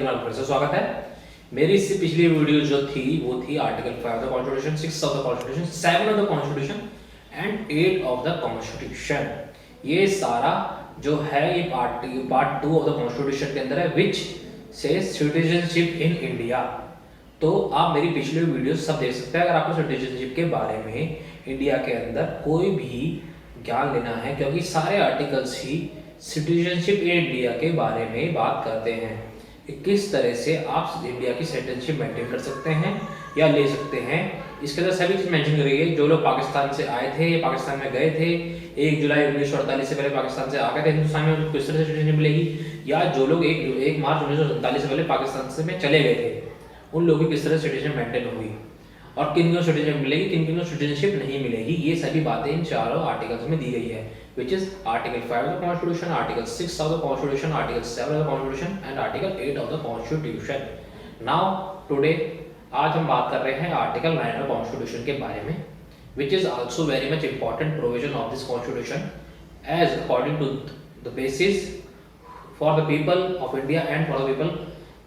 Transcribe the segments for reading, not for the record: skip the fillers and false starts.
में आपका फिर से स्वागत है। मेरी इससे पिछली वीडियो जो थी वो थी article 5 of the constitution, 6 of the constitution, 7 of the constitution and 8 of the constitution. ये सारा जो है ये पार्ट 2 ऑफ द कॉन्स्टिट्यूशन के अंदर है, which says citizenship in India. तो आप मेरी पिछली वीडियो सब देख सकते हैं अगर आपको सिटीजनशिप के बारे में इंडिया के अंदर कोई भी ज्ञान लेना है, क्योंकि सारे articles he citizenship in India के बारे में बात करते हैं कि किस तरह से आप इंडिया की सिटीजनशिप मेंटेन कर सकते हैं या ले सकते हैं। इसके अंदर सभी चीज मेंशन करी है। जो लोग पाकिस्तान से आए थे, पाकिस्तान में गए थे, 1 जुलाई 1948 से पहले पाकिस्तान से आ गए थे हिंदुस्तान में, उनको किस तरह से सिटीजनशिप मिलेगी, या जो लोग 1 मार्च 1947 से पहले पाकिस्तान से में चले गए थे उन लोगों की किस तरह सिटीजनशिप मेंटेन होगी और किन को सिटीजनशिप मिलेगी, किन किन को सिटीजनशिप नहीं मिलेगी। ये सभी बातें इन चारों आर्टिकल्स में दी गई है, which is Article 5 of the Constitution, Article 6 of the Constitution, Article 7 of the Constitution and Article 8 of the Constitution. Now today आज हम बात कर रहे हैं Article 9 of Constitution के बारे में, which is also very much important provision of this Constitution, as according to the basis for the people of India and for the people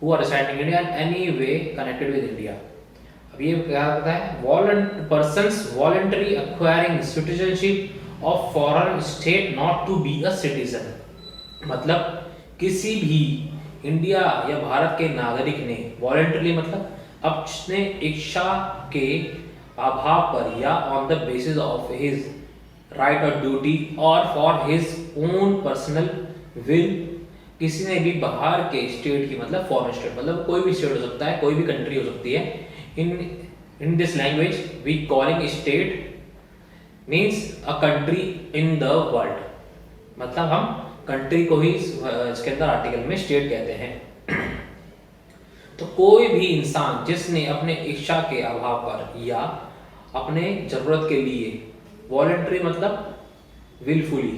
who are residing in India and any way connected with India. अब ये क्या कहता है, persons voluntarily acquiring citizenship of foreign state not to be a citizen. मतलब किसी भी India या भारत के नागरिक ने वॉलंटरली, मतलब अपने इच्छा के अभाव पर या on the basis of his right और ड्यूटी और for his own personal will, किसी ने भी बाहर के स्टेट की, मतलब फॉरेन स्टेट मतलब कोई भी स्टेट हो सकता है, कोई भी कंट्री हो सकती है। In this language we calling state means a country in the world, मतलब हम कंट्री को ही इसके अंदर आर्टिकल में स्टेट कहते हैं। तो कोई भी इंसान जिसने अपने इच्छा के अभाव पर या अपने जरूरत के लिए वॉलंटरी मतलब विलफुली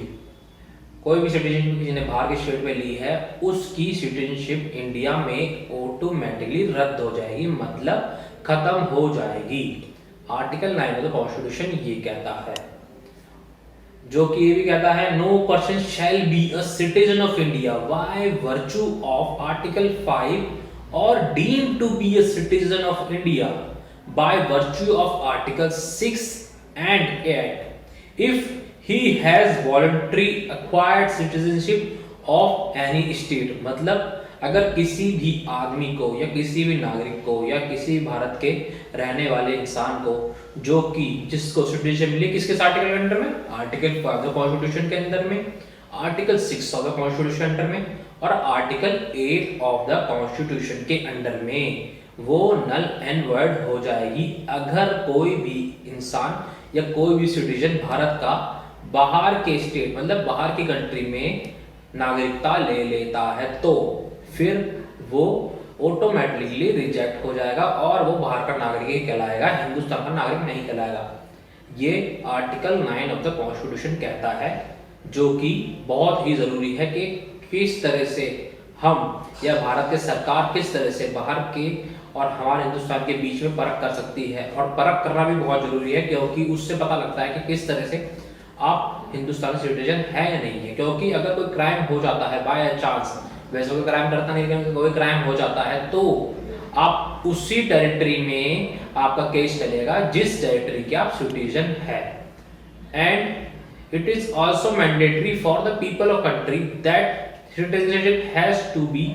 कोई भी सिटीजनशिप जिसने बाहर के स्टेट में ली है, उसकी सिटीजनशिप इंडिया में ऑटोमेटिकली रद्द हो जाएगी, मतलब खत्म हो जाएगी। आर्टिकल 9 ऑफ द कॉन्स्टिट्यूशन ये कहता है, जो कि ये भी कहता है no person shall be a citizen of India by virtue of article 5 और deemed to be a citizen of India by virtue of article 6 and 8 if he has voluntary acquired citizenship of any state. मतलब अगर किसी भी आदमी को या किसी भी नागरिक को या किसी भारत के रहने वाले इंसान को जो कि जिसको सिटीजनशिप मिली किसके आर्टिकल के अंडर में, आर्टिकल 5 ऑफ द कॉन्स्टिट्यूशन के अंदर में, article 6 of the constitution under में और आर्टिकल 8 ऑफ द कॉन्स्टिट्यूशन के अंडर में, वो नल एंड वर्ड हो जाएगी अगर कोई भी इंसान या कोई भी सिटीजन भारत का बाहर के स्टेट मतलब बाहर की कंट्री में नागरिकता ले लेता है, तो फिर वो ऑटोमेटिकली रिजेक्ट हो जाएगा और वो बाहर का नागरिक ही कहलाएगा, हिंदुस्तान का नागरिक नहीं कहलाएगा। ये आर्टिकल 9 ऑफ द कॉन्स्टिट्यूशन कहता है, जो कि बहुत ही जरूरी है कि किस तरह से हम या भारत की सरकार किस तरह से बाहर के और हमारे हिंदुस्तान के बीच में परख कर सकती है। और परख करना भी बहुत जरूरी है, क्योंकि उससे पता लगता है कि किस तरह से आप हिंदुस्तानी सिटीजन है या नहीं है। क्योंकि अगर कोई क्राइम हो जाता है बाय चांस, वैसे कोई क्राइम करता नहीं लेकिन कोई क्राइम हो जाता है, तो आप उसी टेरिटरी में आपका केस चलेगा जिस टेरिटरी के आप सिटीजन है। And it is also mandatory for the people of country that citizenship has to be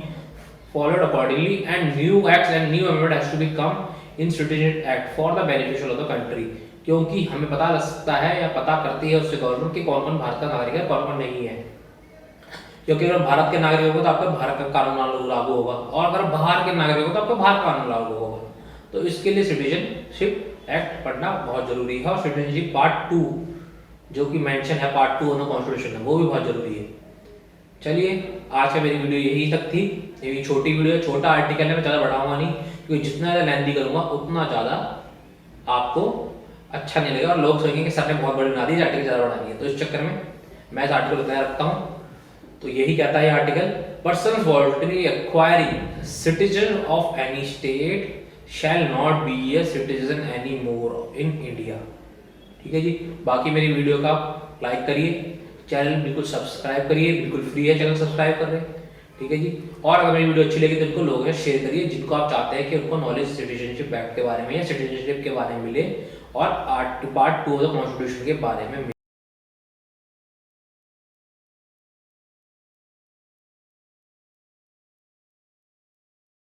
followed accordingly and new acts and new amendment has to be come in citizenship act for the beneficial of the country. क्योंकि हमें पता लग सकता है या पता करती है उससे गवर्नमेंट कि कौन कौन भारत का नागरिक है, कौन कौन नहीं है। क्योंकि अगर भारत के नागरिक होगा तो आपका भारत का कानून लागू होगा, और अगर बाहर के नागरिक होगा तो आपका बाहर कानून लागू होगा। तो इसके लिए सिटीजनशिप एक्ट पढ़ना बहुत जरूरी है। और सिटीजनशिप पार्ट 2 जो कि मेंशन है पार्ट 2 ऑफ द कॉन्स्टिट्यूशन है, वो भी बहुत जरूरी है। चलिए आज का मेरी वीडियो यही तक थी। ये छोटी वीडियो, छोटा आर्टिकल है, मैं ज़्यादा बढ़ाऊंगा नहीं, क्योंकि जितना ज़्यादा लेंथी करूंगा उतना ज़्यादा आपको अच्छा नहीं लगेगा और लोग सोचेंगे कि सर ने बहुत बड़ी बना दी, आर्टिकल ज़्यादा बढ़ा दी है। तो इस चक्कर में मैं इस आर्टिकल को तैयार रखता हूँ। तो यही कहता है article, person voluntary acquiring citizen of any state shall not be a citizen any more in India. ठीक है जी। बाकी मेरी वीडियो का लाइक करिए, चैनल बिल्कुल सब्सक्राइब करिए, बिल्कुल फ्री है चैनल सब्सक्राइब कर रहे। ठीक है जी। और अगर मेरी वीडियो अच्छी लगी तो इनको लोगों के साथ शेयर करिए, जिनको आप चाहते हैं कि उनको नॉलेज सिटीजनशिप एक्ट के बारे में या सिटीजनशिप के बारे में मिले और पार्ट 2 ऑफ द कॉन्स्टिट्यूशन के बारे में मिले।